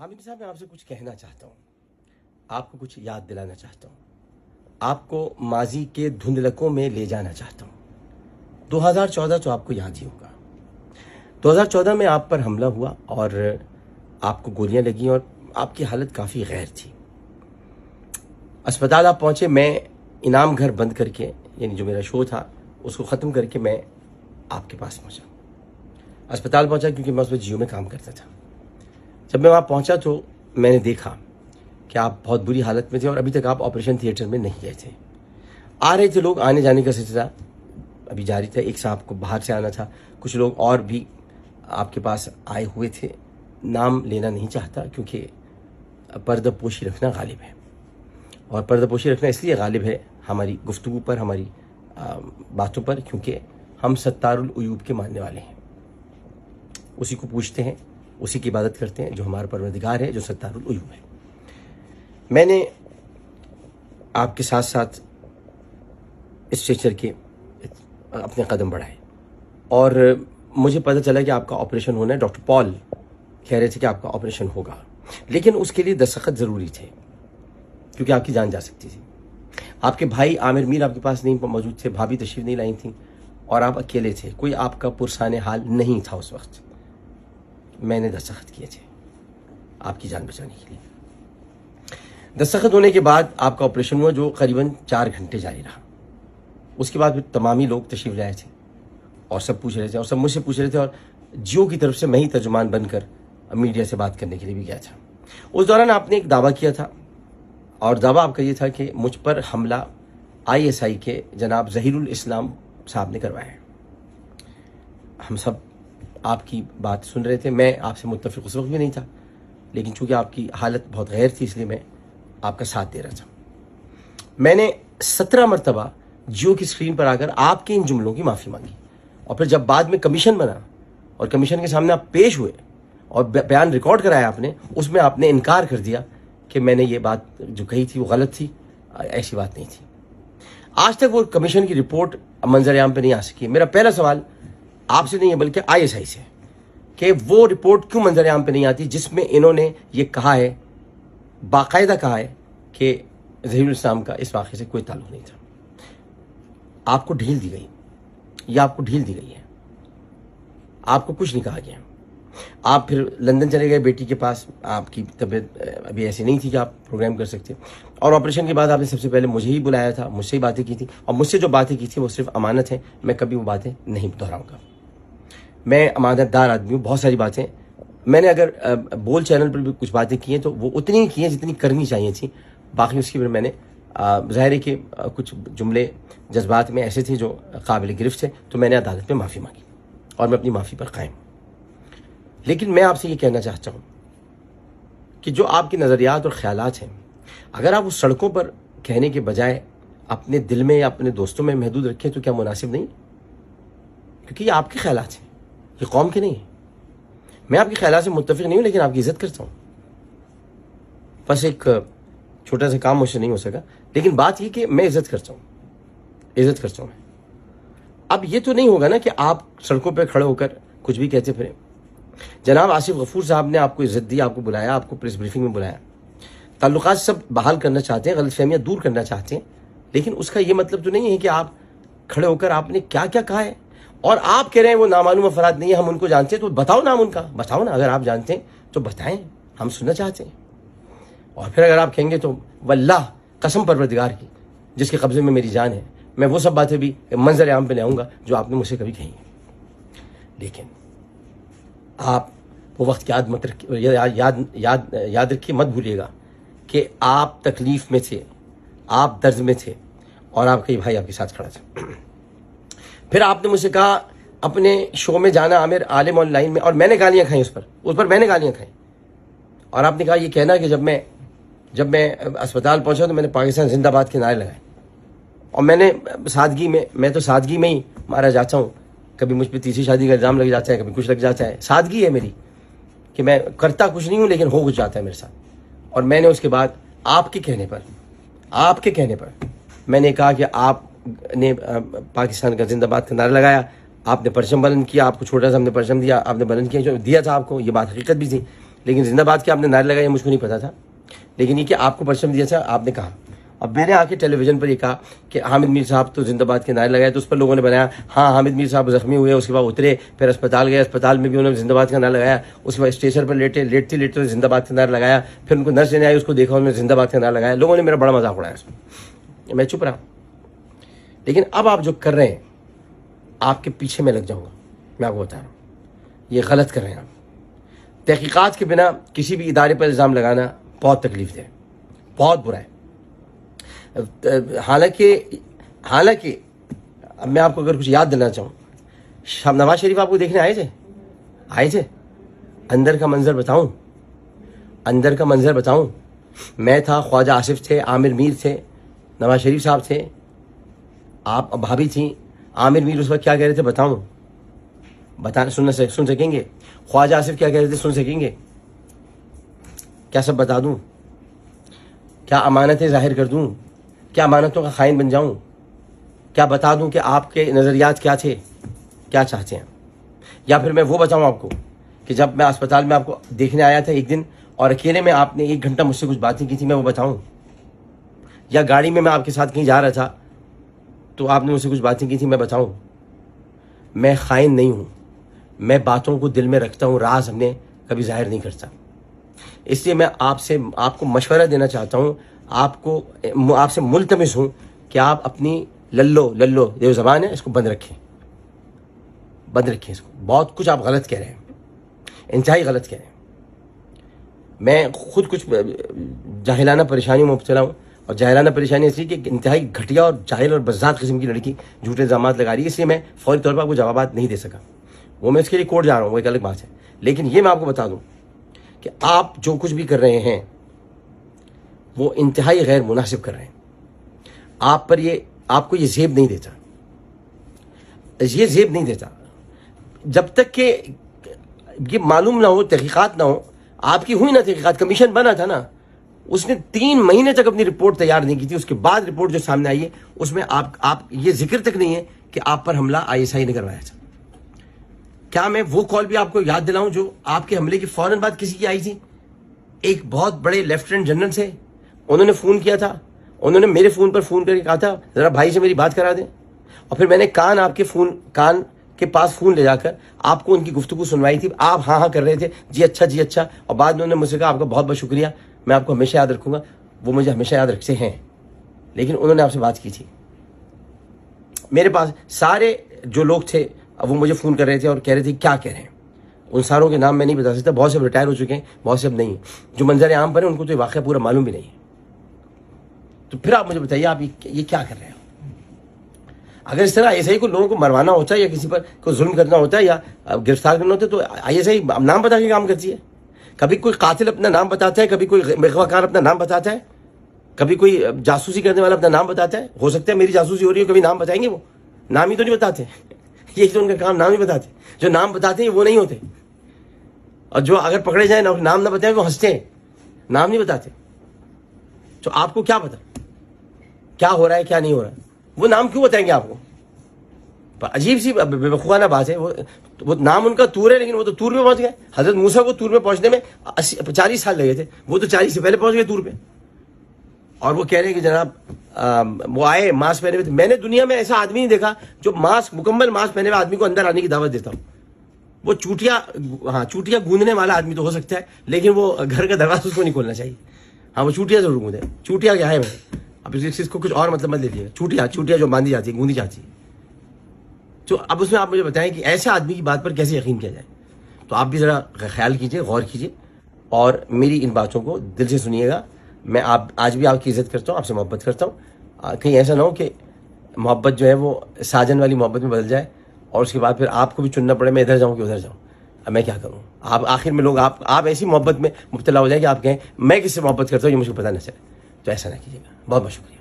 حامد صاحب میں آپ سے کچھ کہنا چاہتا ہوں، آپ کو کچھ یاد دلانا چاہتا ہوں، آپ کو ماضی کے دھندلکوں میں لے جانا چاہتا ہوں۔ 2014 تو آپ کو یاد ہی ہوگا۔ 2014 میں آپ پر حملہ ہوا اور آپ کو گولیاں لگیں اور آپ کی حالت کافی غیر تھی۔ اسپتال آپ پہنچے، میں انعام گھر بند کر کے، یعنی جو میرا شو تھا اس کو ختم کر کے میں آپ کے پاس پہنچا۔ اسپتال پہنچا کیونکہ میں اس وقت جیو میں کام کرتا تھا۔ جب میں وہاں پہنچا تو میں نے دیکھا کہ آپ بہت بری حالت میں تھے اور ابھی تک آپ آپریشن تھیٹر میں نہیں گئے تھے۔ آ رہے تھے لوگ، آنے جانے کا سلسلہ ابھی جاری تھا۔ ایک صاحب کو باہر سے آنا تھا، کچھ لوگ اور بھی آپ کے پاس آئے ہوئے تھے۔ نام لینا نہیں چاہتا کیونکہ پردہ پوشی رکھنا غالب ہے، اور پردہ پوشی رکھنا اس لیے غالب ہے ہماری گفتگو پر، ہماری باتوں پر، کیونکہ ہم ستار العیوب کے ماننے والے ہیں۔ اسی کو پوچھتے ہیں، اسی کی عبادت کرتے ہیں جو ہمارا پروردگار ہے، جو ستار العیوب ہے۔ میں نے آپ کے ساتھ ساتھ اسٹریچر کے اپنے قدم بڑھائے اور مجھے پتہ چلا کہ آپ کا آپریشن ہونا ہے۔ ڈاکٹر پال کہہ رہے تھے کہ آپ کا آپریشن ہوگا، لیکن اس کے لیے دستخط ضروری تھے کیونکہ آپ کی جان جا سکتی تھی۔ آپ کے بھائی عامر میر آپ کے پاس نہیں موجود تھے، بھابھی تشریف نہیں لائی تھیں اور آپ اکیلے تھے، کوئی آپ کا پرسان حال نہیں تھا اس وقت۔ میں نے دستخط کیے تھے آپ کی جان بچانے کے لیے۔ دستخط ہونے کے بعد آپ کا آپریشن ہوا جو قریباً 4 گھنٹے جاری رہا۔ اس کے بعد پھر تمامی لوگ تشریف لائے تھے اور سب پوچھ رہے تھے اور سب مجھ سے پوچھ رہے تھے، اور جیو کی طرف سے میں ہی ترجمان بن کر میڈیا سے بات کرنے کے لیے بھی گیا تھا۔ اس دوران آپ نے ایک دعویٰ کیا تھا، اور دعویٰ آپ کا یہ تھا کہ مجھ پر حملہ ISI کے جناب ظہیر الاسلام صاحب نے کروایا ہے۔ ہم سب آپ کی بات سن رہے تھے، میں آپ سے متفق اس وقت بھی نہیں تھا، لیکن چونکہ آپ کی حالت بہت غیر تھی اس لیے میں آپ کا ساتھ دے رہا تھا۔ میں نے 17 مرتبہ جیو کی اسکرین پر آ کر آپ کے ان جملوں کی معافی مانگی، اور پھر جب بعد میں کمیشن بنا اور کمیشن کے سامنے آپ پیش ہوئے اور بیان ریکارڈ کرایا آپ نے، اس میں آپ نے انکار کر دیا کہ میں نے یہ بات جو کہی تھی وہ غلط تھی، ایسی بات نہیں تھی۔ آج تک وہ کمیشن کی رپورٹ منظر عام پہ نہیں آ سکی۔ میرا پہلا سوال آپ سے نہیں ہے بلکہ ISI سے، کہ وہ رپورٹ کیوں منظر عام پہ نہیں آتی جس میں انہوں نے یہ کہا ہے، باقاعدہ کہا ہے کہ ظہیر الاسلام کا اس واقعے سے کوئی تعلق نہیں تھا۔ آپ کو ڈھیل دی گئی، یا آپ کو ڈھیل دی گئی ہے، آپ کو کچھ نہیں کہا گیا۔ آپ پھر لندن چلے گئے بیٹی کے پاس، آپ کی طبیعت ابھی ایسی نہیں تھی کہ آپ پروگرام کر سکتے، اور آپریشن کے بعد آپ نے سب سے پہلے مجھے ہی بلایا تھا، مجھ سے ہی باتیں کی تھی، اور مجھ سے جو باتیں کی تھی وہ صرف امانت ہیں، میں کبھی وہ باتیں نہیں دہراؤں گا۔ میں امانت دار آدمی ہوں، بہت ساری باتیں میں نے اگر بول چینل پر بھی کچھ باتیں کی ہیں تو وہ اتنی ہی کی ہیں جتنی کرنی چاہیے تھیں، باقی اس کی پھر میں نے ظاہر ہے کہ کچھ جملے جذبات میں ایسے تھے جو قابل گرفت تھے، تو میں نے عدالت میں معافی مانگی اور میں اپنی معافی پر قائم ہوں۔ لیکن میں آپ سے یہ کہنا چاہتا ہوں کہ جو آپ کے نظریات اور خیالات ہیں، اگر آپ اس سڑکوں پر کہنے کے بجائے اپنے دل میں یا اپنے دوستوں میں محدود رکھیں تو کیا مناسب نہیں؟ کیونکہ یہ آپ کے خیالات ہیں، یہ قوم کے نہیں ہیں۔ میں آپ کے خیالات سے متفق نہیں ہوں، لیکن آپ کی عزت کرتا ہوں۔ بس ایک چھوٹا سا کام مجھ سے نہیں ہو سکا، لیکن بات یہ کہ میں عزت کرتا ہوں میں۔ اب یہ تو نہیں ہوگا نا کہ آپ سڑکوں پہ کھڑے ہو کر کچھ بھی کہتے پھریں۔ جناب آصف غفور صاحب نے آپ کو عزت دی، آپ کو بلایا، آپ کو پریس بریفنگ میں بلایا، تعلقات سب بحال کرنا چاہتے ہیں، غلط فہمیاں دور کرنا چاہتے ہیں، لیکن اس کا یہ مطلب تو نہیں ہے کہ آپ کھڑے ہو کر آپ نے کیا کیا کہا ہے، اور آپ کہہ رہے ہیں وہ نامعلوم افراد نہیں ہیں، ہم ان کو جانتے ہیں، تو بتاؤ نام ان کا، بتاؤ نا، اگر آپ جانتے ہیں تو بتائیں، ہم سننا چاہتے ہیں۔ اور پھر اگر آپ کہیں گے تو واللہ قسم پروردگار کی جس کے قبضے میں میری جان ہے، میں وہ سب باتیں بھی منظر عام پہ لے آؤں گا جو آپ نے مجھ سے کبھی کہی ہیں۔ لیکن آپ وہ وقت یاد رکھیے، مت بھولیے گا کہ آپ تکلیف میں تھے، آپ درد میں تھے، اور آپ کا یہ بھائی آپ کے ساتھ کھڑا تھا۔ پھر آپ نے مجھ سے کہا اپنے شو میں جانا عامر عالم آن لائن میں، اور میں نے گالیاں کھائیں اس پر میں نے گالیاں کھائیں، اور آپ نے کہا یہ کہنا کہ جب میں اسپتال پہنچا تو میں نے پاکستان زندہ باد کے نعرے لگائے، اور میں نے میں تو سادگی میں ہی مارا جاتا ہوں، کبھی مجھ پہ تیسری شادی کا الزام لگ جاتا ہے، کبھی کچھ لگ جاتا ہے، سادگی ہے میری کہ میں کرتا کچھ نہیں ہوں لیکن ہو کچھ جاتا ہے میرے ساتھ۔ اور میں نے اس کے بعد آپ کے کہنے پر میں نے کہا کہ آپ نے پاکستان کا زندہ باد کا نعرہ لگایا، آپ نے پرچم بلند کیا، آپ کو چھوٹا سا ہم نے پرچم دیا، آپ نے بلند کیا، جو دیا تھا آپ کو، یہ بات حقیقت بھی تھی، لیکن زندہ باد کے آپ نے نعرے لگائے مجھ کو نہیں پتا تھا، لیکن یہ کہ آپ کو پرچم دیا تھا، آپ نے کہا. اب میں نے آ کے ٹیلی ویژن پر یہ کہا کہ حامد میر صاحب تو زندہ باد کے نعرے لگائے، تو اس پر لوگوں نے بنایا ہاں حامد میر صاحب زخمی ہوئے، اس کے بعد اترے، پھر اسپتال گئے، اسپتال میں بھی انہوں نے زندہ باد کا نعرہ لگایا، اس کے بعد اسٹیشن پر لیٹتے زندہ باد کا نعرہ لگایا، پھر ان کو نرس لینے آئی، اس کو دیکھا انہوں نے زندہ باد کا نعرہ لگایا. لوگوں نے میرا بڑا مذاق اڑایا اس میں چپ رہا. لیکن اب آپ جو کر رہے ہیں، آپ کے پیچھے میں لگ جاؤں گا، میں آپ کو بتا رہا ہوں یہ غلط کر رہے ہیں آپ. تحقیقات کے بنا کسی بھی ادارے پر الزام لگانا بہت تکلیف دہ ہے، بہت برا ہے. حالانکہ اب میں آپ کو اگر کچھ یاد دلانا چاہوں، نواز شریف آپ کو دیکھنے آئے تھے. اندر کا منظر بتاؤں، میں تھا، خواجہ آصف تھے، عامر میر تھے، نواز شریف صاحب تھے، آپ بھابھی تھیں. عامر میر اس وقت کیا کہہ رہے تھے سن سکیں گے؟ خواجہ آصف کیا کہہ رہے تھے سن سکیں گے؟ کیا سب بتا دوں؟ کیا امانتیں ظاہر کر دوں؟ کیا امانتوں کا خائن بن جاؤں؟ کیا بتا دوں کہ آپ کے نظریات کیا تھے، کیا چاہتے ہیں؟ یا پھر میں وہ بتاؤں آپ کو کہ جب میں اسپتال میں آپ کو دیکھنے آیا تھا ایک دن اور اکیلے میں آپ نے 1 گھنٹہ مجھ سے کچھ باتیں کی تھی، میں وہ بتاؤں؟ یا گاڑی میں آپ کے ساتھ کہیں جا رہا تھا تو آپ نے مجھ سے کچھ باتیں کی تھی، میں بتاؤں؟ میں خائن نہیں ہوں، میں باتوں کو دل میں رکھتا ہوں، راز ہم نے کبھی ظاہر نہیں کرتا. اس لیے میں آپ کو مشورہ دینا چاہتا ہوں، آپ سے ملتمس ہوں کہ آپ اپنی للو یہ زبان ہے اس کو بند رکھیں اس کو. بہت کچھ آپ غلط کہہ رہے ہیں، انتہائی غلط کہہ رہے ہیں. میں خود کچھ جاہلانہ پریشانیوں میں مبتلا ہوں، اور جاہلانہ پریشانی اس لیے کہ انتہائی گھٹیا اور جاہل اور بزداد قسم کی لڑکی جھوٹے الزامات لگا رہی ہے، اس لیے میں فوری طور پر آپ کو جوابات نہیں دے سکا. وہ میں اس کے لیے کورٹ جا رہا ہوں، وہ ایک الگ بات ہے. لیکن یہ میں آپ کو بتا دوں کہ آپ جو کچھ بھی کر رہے ہیں وہ انتہائی غیر مناسب کر رہے ہیں. آپ کو یہ زیب نہیں دیتا جب تک کہ یہ معلوم نہ ہو، تحقیقات نہ ہو. آپ کی ہوئی نا تحقیقات، کمیشن بنا تھا نا، اس نے 3 مہینے تک اپنی رپورٹ تیار نہیں کی تھی. اس کے بعد رپورٹ جو سامنے آئی ہے اس میں آپ یہ ذکر تک نہیں ہے کہ آپ پر حملہ ISI نے کروایا تھا. کیا میں وہ کال بھی آپ کو یاد دلاؤں جو آپ کے حملے کی فوراً بعد کسی کی آئی تھی؟ ایک بہت بڑے لیفٹیننٹ جنرل سے، انہوں نے فون کیا تھا، انہوں نے میرے فون پر فون کر کے کہا تھا ذرا بھائی سے میری بات کرا دیں. اور پھر میں نے کان کے پاس فون لے جا کر آپ کو ان کی گفتگو سنوائی تھی. آپ ہاں کر رہے تھے، جی اچھا. اور بعد میں انہوں نے مجھ سے کہا آپ کا بہت بہت شکریہ، میں آپ کو ہمیشہ یاد رکھوں گا. وہ مجھے ہمیشہ یاد رکھتے ہیں، لیکن انہوں نے آپ سے بات کی تھی. میرے پاس سارے جو لوگ تھے وہ مجھے فون کر رہے تھے اور کہہ رہے تھے کیا کہہ رہے ہیں. ان ساروں کے نام میں نہیں بتا سکتا، بہت سے ریٹائر ہو چکے ہیں، بہت سے اب نہیں ہیں. جو منظر عام پر ہیں ان کو تو یہ واقعہ پورا معلوم بھی نہیں ہے. تو پھر آپ مجھے بتائیے آپ یہ کیا کر رہے ہیں؟ اگر اس طرح ISI کو لوگوں کو مروانا ہوتا ہے یا کسی پر کوئی ظلم کرنا ہوتا ہے یا گرفتار کرنا ہوتا ہے تو ISI نام بتا کے کام کرتی ہے. کبھی کوئی قاتل اپنا نام بتاتا ہے، کبھی کوئی اغوا کار اپنا نام بتاتا ہے، کبھی کوئی جاسوسی کرنے والا اپنا نام بتاتا ہے. ہو سکتا ہے میری جاسوسی ہو رہی ہے، کبھی نام بتائیں گے؟ وہ نام ہی تو نہیں بتاتے. یہ تو ان کا کام نام ہی بتاتے. جو نام بتاتے ہیں وہ نہیں ہوتے، اور جو اگر پکڑے جائیں نام نہ بتائیں وہ ہنستے ہیں، نام نہیں بتاتے. تو آپ کو کیا پتا کیا ہو رہا ہے کیا نہیں ہو رہا ہے؟ وہ نام کیوں بتائیں گے آپ کو؟ عجیب سی بےوقوفانہ بات ہے. وہ نام ان کا طور ہے، لیکن وہ تو طور پہ پہنچ گئے. حضرت موسیٰ کو طور پہ پہنچنے میں 40 سال لگے تھے، وہ تو 40 سے پہلے پہنچ گئے طور پہ. اور وہ کہہ رہے ہیں کہ جناب وہ آئے ماسک پہنے ہوئے تھے. میں نے دنیا میں ایسا آدمی نہیں دیکھا جو مکمل ماسک پہنے ہوئے آدمی کو اندر آنے کی دعوت دیتا ہوں. وہ چوٹیاں گوندنے والا آدمی تو ہو سکتا ہے، لیکن وہ گھر کا دروازہ اس کو نہیں کھولنا چاہیے. ہاں وہ چوٹیاں ضرور گوندے. چوٹیاں کیا ہے؟ اب اس کو کچھ اور مطلب مت لیجیے گا. چوٹیاں جو باندھی جاتی ہے، گوندی جاتی ہے. تو اب اس میں آپ مجھے بتائیں کہ ایسے آدمی کی بات پر کیسے یقین کیا جائے؟ تو آپ بھی ذرا خیال کیجئے، غور کیجئے، اور میری ان باتوں کو دل سے سنیے گا. میں آج بھی آپ کی عزت کرتا ہوں، آپ سے محبت کرتا ہوں. کہیں ایسا نہ ہو کہ محبت جو ہے وہ ساجن والی محبت میں بدل جائے اور اس کے بعد پھر آپ کو بھی چننا پڑے میں ادھر جاؤں کہ ادھر جاؤں. اب میں کیا کروں؟ آپ آخر میں لوگ آپ ایسی محبت میں مبتلا ہو جائیں کہ آپ کہیں میں کس سے محبت کرتا ہوں یہ مجھ کو پتہ نہ چلے. تو ایسا نہ کیجیے گا. بہت بہت شکریہ.